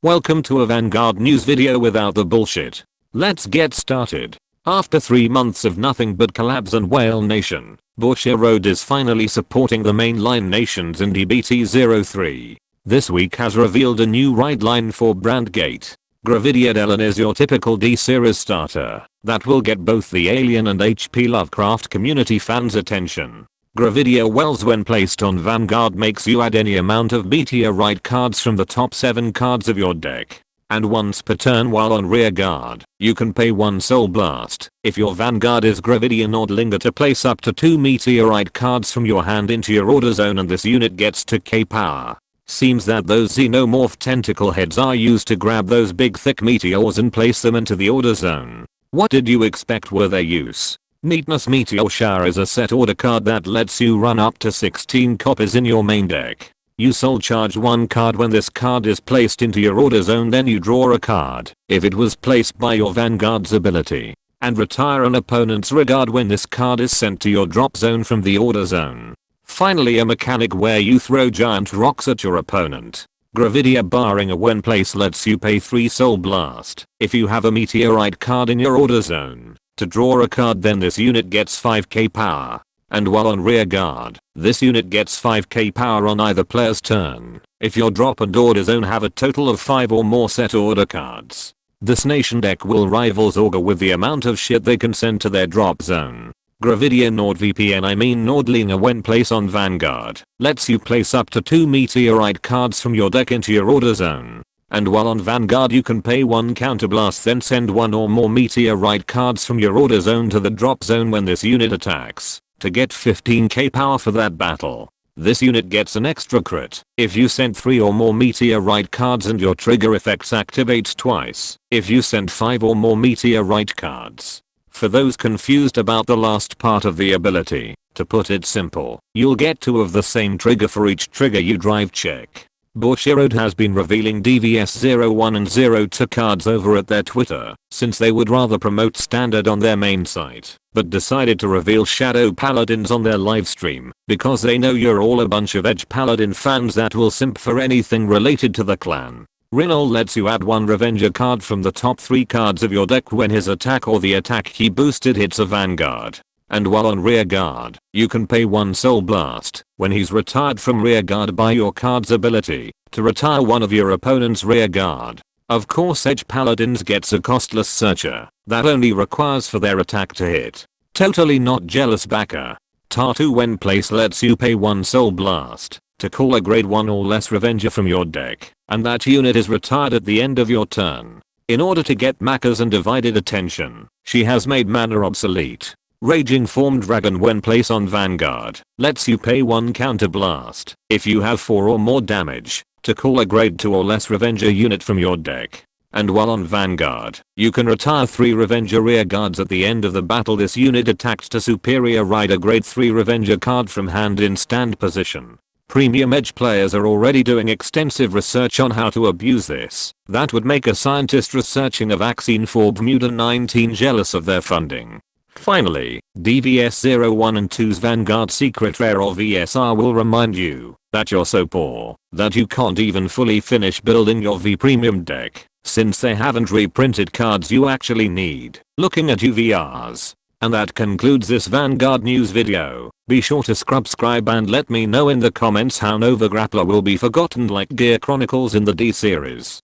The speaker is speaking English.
Welcome to a Vanguard news video without the bullshit. Let's get started. After 3 months of nothing but collabs and whale nation, Bushiroad is finally supporting the mainline nations in DBT03. This week has revealed a new ride line for Brandgate. Gravidia Nordlinger is your typical D-series starter that will get both the Alien and HP Lovecraft community fans' attention. Gravidia Wells, when placed on Vanguard, makes you add any amount of Meteor ride cards from the top 7 cards of your deck. And once per turn while on rear guard, you can pay 1 Soul Blast if your Vanguard is Gravidia Nordlinger to place up to 2 Meteorite cards from your hand into your order zone, and this unit gets 2k power. Seems that those xenomorph tentacle heads are used to grab those big thick meteors and place them into the order zone. What did you expect were their use? Neatness Meteor Shower is a set order card that lets you run up to 16 copies in your main deck. You soul charge 1 card when this card is placed into your order zone, then you draw a card if it was placed by your Vanguard's ability, and retire an opponent's regard when this card is sent to your drop zone from the order zone. Finally, a mechanic where you throw giant rocks at your opponent. Gravidia Barringer, when placed, lets you pay 3 Soul Blast if you have a Meteorite card in your order zone to draw a card, then this unit gets 5k power. And while on rear guard, this unit gets 5k power on either player's turn if your drop and order zone have a total of 5 or more set order cards. This nation deck will rival Zorga with the amount of shit they can send to their drop zone. Gravidia Nordlinger, when placed on Vanguard, lets you place up to 2 Meteorite cards from your deck into your order zone. And while on Vanguard, you can pay 1 counterblast, then send 1 or more Meteorite cards from your order zone to the drop zone when this unit attacks to get 15k power for that battle. This unit gets an extra crit if you send 3 or more Meteorite cards, and your trigger effects activates twice if you send 5 or more Meteorite cards. For those confused about the last part of the ability, to put it simple, you'll get 2 of the same trigger for each trigger you drive check. Bushiroad has been revealing DVS01 and 02 cards over at their Twitter, since they would rather promote standard on their main site, but decided to reveal Shadow Paladins on their livestream because they know you're all a bunch of Edge Paladin fans that will simp for anything related to the clan. Rinnal lets you add 1 Revenger card from the top 3 cards of your deck when his attack or the attack he boosted hits a Vanguard. And while on rear guard, you can pay 1 Soul Blast when he's retired from rear guard by your card's ability to retire one of your opponent's rear guard. Of course, Edge Paladins gets a costless searcher that only requires for their attack to hit. Totally not jealous backer. Tartu, when placed, lets you pay 1 Soul Blast to call a grade 1 or less Revenger from your deck, and that unit is retired at the end of your turn. In order to get Macca's and divided attention, she has made mana obsolete. Raging Form Dragon, when placed on Vanguard, lets you pay 1 counterblast if you have 4 or more damage to call a grade 2 or less Revenger unit from your deck. And while on Vanguard, you can retire 3 Revenger rear guards at the end of the battle. This unit attacks to superior ride a grade 3 Revenger card from hand in stand position. Premium Edge players are already doing extensive research on how to abuse this. That would make a scientist researching a vaccine for Bermuda 19 jealous of their funding. Finally, DVS01 and 2's Vanguard Secret Rare or VSR will remind you that you're so poor that you can't even fully finish building your V Premium deck, since they haven't reprinted cards you actually need. Looking at UVRs. And that concludes this Vanguard news video. Be sure to subscribe and let me know in the comments how Nova Grappler will be forgotten like Gear Chronicles in the D series.